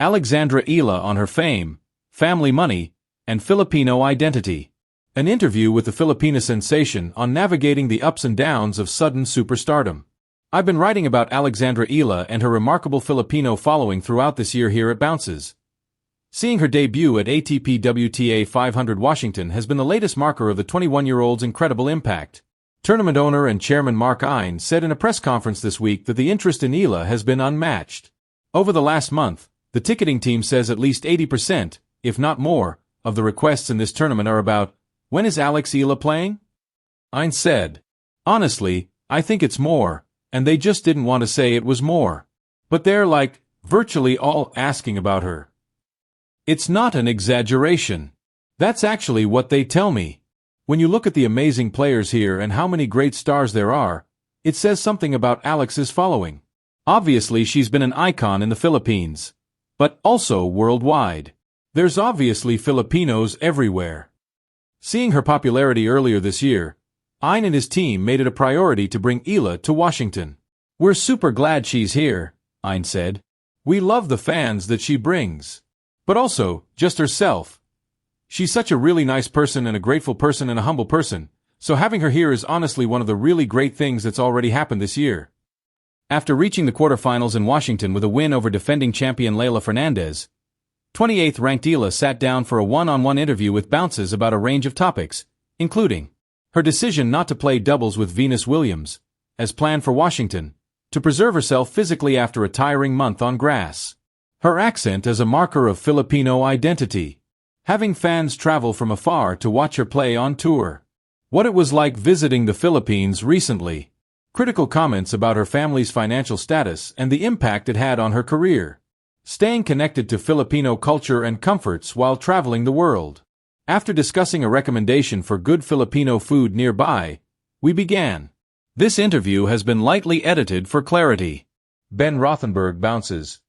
Alexandra Eala on her fame, family money, and Filipino identity. An interview with the Filipina sensation on navigating the ups and downs of sudden superstardom. I've been writing about Alexandra Eala and her remarkable Filipino following throughout this year here at Bounces. Seeing her debut at ATP-WTA 500 Washington has been the latest marker of the 21-year-old's incredible impact. Tournament owner and chairman Mark Ine said in a press conference this week that the interest in Eala has been unmatched. Over the last month, the ticketing team says at least 80%, if not more, of the requests in this tournament are about, "When is Alex Eala playing?" Ine said, "Honestly, I think it's more, and they just didn't want to say it was more. But they're virtually all asking about her." It's not an exaggeration. That's actually what they tell me. When you look at the amazing players here and how many great stars there are, it says something about Alex's following. Obviously, she's been an icon in the Philippines, but also worldwide. There's obviously Filipinos everywhere. Seeing her popularity earlier this year, Ine and his team made it a priority to bring Eala to Washington. "We're super glad she's here," Ine said. "We love the fans that she brings. But also, just herself. She's such a really nice person and a grateful person and a humble person, so having her here is honestly one of the really great things that's already happened this year." After reaching the quarterfinals in Washington with a win over defending champion Leylah Fernandez, 28th ranked Eala sat down for a one-on-one interview with Bounces about a range of topics, including her decision not to play doubles with Venus Williams, as planned for Washington, to preserve herself physically after a tiring month on grass. Her accent as a marker of Filipino identity. Having fans travel from afar to watch her play on tour. What it was like visiting the Philippines recently. Critical comments about her family's financial status and the impact it had on her career. Staying connected to Filipino culture and comforts while traveling the world. After discussing a recommendation for good Filipino food nearby, we began. This interview has been lightly edited for clarity. Ben Rothenberg Bounces.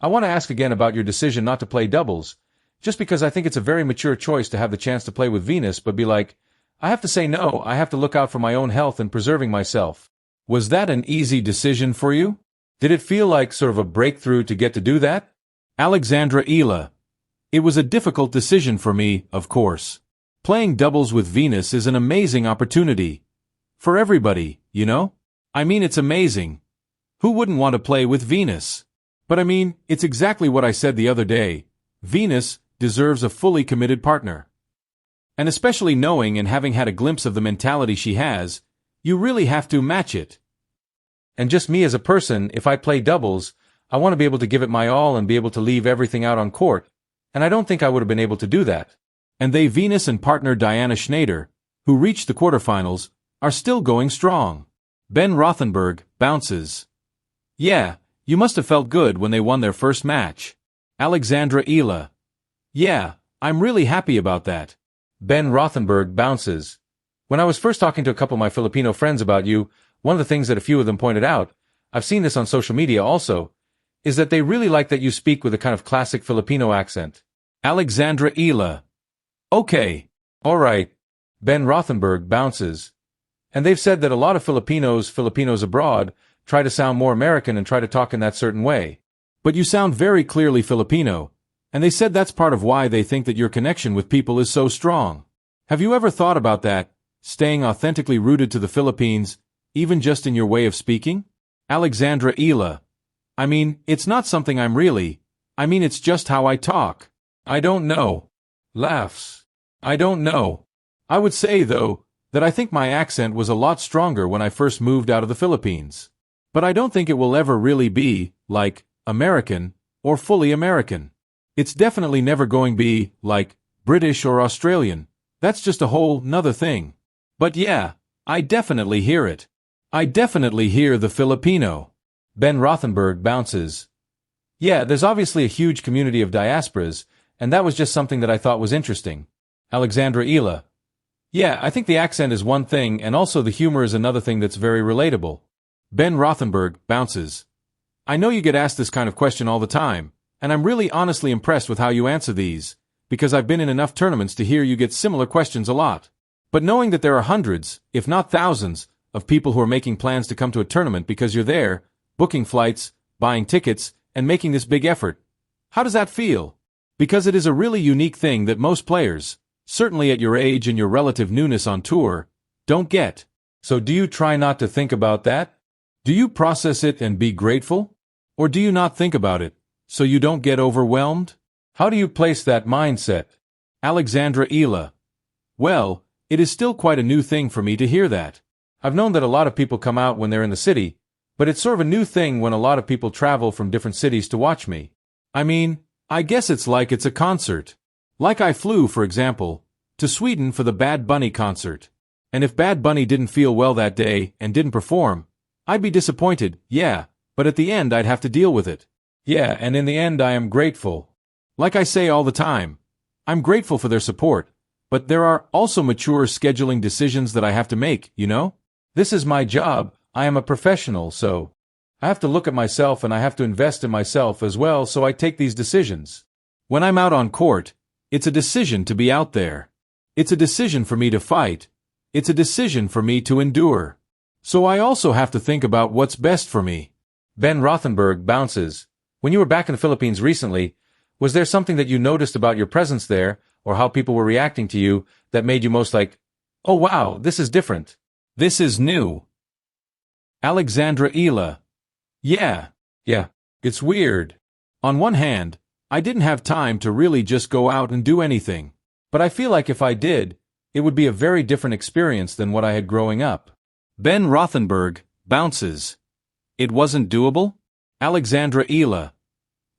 I want to ask again about your decision not to play doubles, just because I think it's a very mature choice to have the chance to play with Venus but be like, I have to say no, I have to look out for my own health and preserving myself. Was that an easy decision for you? Did it feel like sort of a breakthrough to get to do that? Alexandra Eala. It was a difficult decision for me, of course. Playing doubles with Venus is an amazing opportunity. For everybody, you know? I mean, it's amazing. Who wouldn't want to play with Venus? But I mean, it's exactly what I said the other day. Venus deserves a fully committed partner. And especially knowing and having had a glimpse of the mentality she has, you really have to match it. And just me as a person, if I play doubles, I want to be able to give it my all and be able to leave everything out on court, and I don't think I would have been able to do that. And Venus and partner Diana Schneider, who reached the quarterfinals, are still going strong. Ben Rothenberg Bounces. Yeah, you must have felt good when they won their first match. Alexandra Eala. Yeah, I'm really happy about that. Ben Rothenberg Bounces. When I was first talking to a couple of my Filipino friends about you, one of the things that a few of them pointed out, I've seen this on social media also, is that they really like that you speak with a kind of classic Filipino accent. Alexandra Eala. Okay. Alright. Ben Rothenberg Bounces. And they've said that a lot of Filipinos abroad, try to sound more American and try to talk in that certain way. But you sound very clearly Filipino, and they said that's part of why they think that your connection with people is so strong. Have you ever thought about that, staying authentically rooted to the Philippines, even just in your way of speaking? Alexandra Eala. I mean, it's not something it's just how I talk. I don't know. Laughs. I don't know. I would say, though, that I think my accent was a lot stronger when I first moved out of the Philippines. But I don't think it will ever really be, American, or fully American. It's definitely never going to be, British or Australian. That's just a whole nother thing. But yeah, I definitely hear it. I definitely hear the Filipino. Ben Rothenberg Bounces. Yeah, there's obviously a huge community of diasporas, and that was just something that I thought was interesting. Alexandra Eala. Yeah, I think the accent is one thing, and also the humor is another thing that's very relatable. Ben Rothenberg Bounces. I know you get asked this kind of question all the time, and I'm really honestly impressed with how you answer these, because I've been in enough tournaments to hear you get similar questions a lot. But knowing that there are hundreds, if not thousands, of people who are making plans to come to a tournament because you're there, booking flights, buying tickets, and making this big effort, How does that feel? Because it is a really unique thing that most players, certainly at your age and your relative newness on tour, don't get. So do you try not to think about that? Do you process it and be grateful? Or do you not think about it, so you don't get overwhelmed? How do you place that mindset? Alexandra Eala. Well, it is still quite a new thing for me to hear that. I've known that a lot of people come out when they're in the city, but it's sort of a new thing when a lot of people travel from different cities to watch me. I mean, I guess it's like it's a concert. Like I flew, for example, to Sweden for the Bad Bunny concert. And if Bad Bunny didn't feel well that day and didn't perform, I'd be disappointed, yeah, but at the end I'd have to deal with it. Yeah, and in the end I am grateful. Like I say all the time, I'm grateful for their support, but there are also mature scheduling decisions that I have to make, you know? This is my job, I am a professional, so I have to look at myself and I have to invest in myself as well, so I take these decisions. When I'm out on court, it's a decision to be out there. It's a decision for me to fight. It's a decision for me to endure. So I also have to think about what's best for me. Ben Rothenberg bounces. When you were back in the Philippines recently, was there something that you noticed about your presence there, or how people were reacting to you, that made you most like, oh wow, this is different. This is new. Alexandra Eala. Yeah, it's weird. On one hand, I didn't have time to really just go out and do anything. But I feel like if I did, it would be a very different experience than what I had growing up. Ben Rothenberg bounces. It wasn't doable? Alexandra Eala.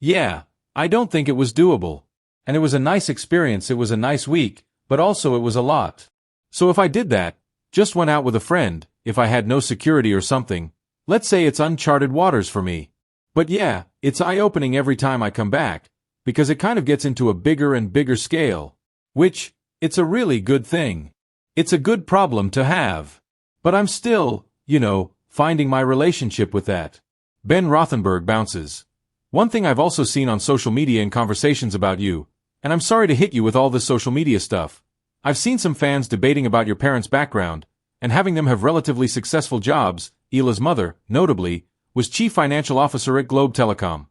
Yeah, I don't think it was doable. And it was a nice experience, it was a nice week, but also it was a lot. So if I did that, just went out with a friend, if I had no security or something, let's say it's uncharted waters for me. But yeah, it's eye-opening every time I come back, because it kind of gets into a bigger and bigger scale. Which, it's a really good thing. It's a good problem to have. But I'm still, finding my relationship with that. Ben Rothenberg bounces. One thing I've also seen on social media in conversations about you, and I'm sorry to hit you with all this social media stuff, I've seen some fans debating about your parents' background, and having them have relatively successful jobs. Eala's mother, notably, was chief financial officer at Globe Telecom.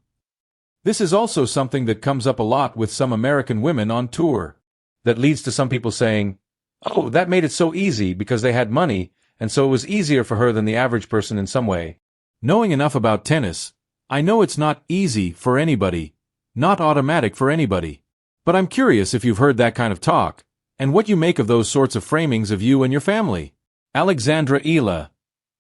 This is also something that comes up a lot with some American women on tour. That leads to some people saying, oh, that made it so easy because they had money, and so it was easier for her than the average person in some way. Knowing enough about tennis, I know it's not easy for anybody, not automatic for anybody. But I'm curious if you've heard that kind of talk, and what you make of those sorts of framings of you and your family. Alexandra Eala.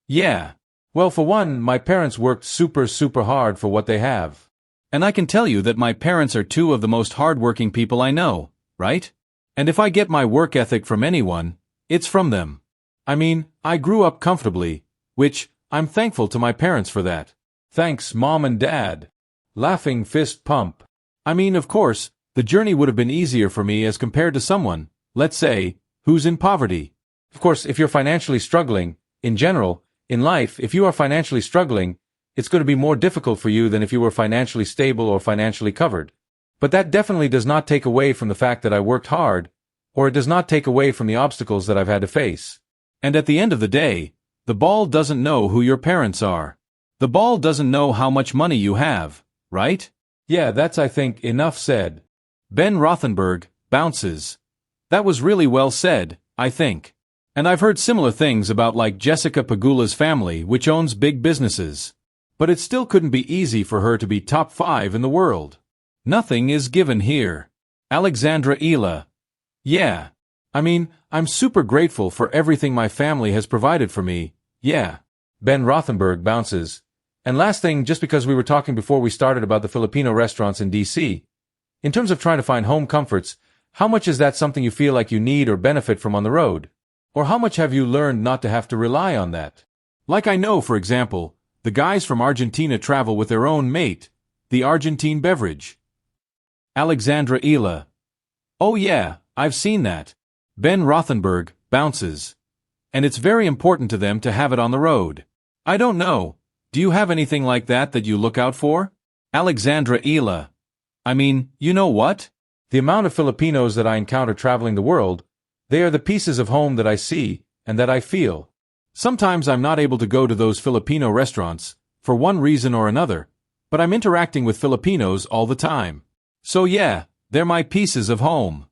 Yeah. Well, for one, my parents worked super hard for what they have. And I can tell you that my parents are two of the most hardworking people I know, right? And if I get my work ethic from anyone, it's from them. I mean, I grew up comfortably, which, I'm thankful to my parents for that. Thanks, Mom and Dad. Laughing fist pump. I mean, of course, the journey would have been easier for me as compared to someone, let's say, who's in poverty. Of course, if you're financially struggling, in general, in life, if you are financially struggling, it's going to be more difficult for you than if you were financially stable or financially covered. But that definitely does not take away from the fact that I worked hard, or it does not take away from the obstacles that I've had to face. And at the end of the day, the ball doesn't know who your parents are. The ball doesn't know how much money you have, right? Yeah, that's, I think, enough said. Ben Rothenberg bounces. That was really well said, I think. And I've heard similar things about like Jessica Pagula's family, which owns big businesses. But it still couldn't be easy for her to be top 5 in the world. Nothing is given here. Alexandra Eala. Yeah. I mean, I'm super grateful for everything my family has provided for me, yeah. Ben Rothenberg bounces. And last thing, just because we were talking before we started about the Filipino restaurants in DC, in terms of trying to find home comforts, how much is that something you feel like you need or benefit from on the road? Or how much have you learned not to have to rely on that? Like I know, for example, the guys from Argentina travel with their own mate, the Argentine beverage. Alexandra Eala. Oh yeah, I've seen that. Ben Rothenberg bounces. And it's very important to them to have it on the road. I don't know. Do you have anything like that that you look out for? Alexandra Eala. I mean, you know what? The amount of Filipinos that I encounter traveling the world, they are the pieces of home that I see and that I feel. Sometimes I'm not able to go to those Filipino restaurants, for one reason or another, but I'm interacting with Filipinos all the time. So yeah, they're my pieces of home.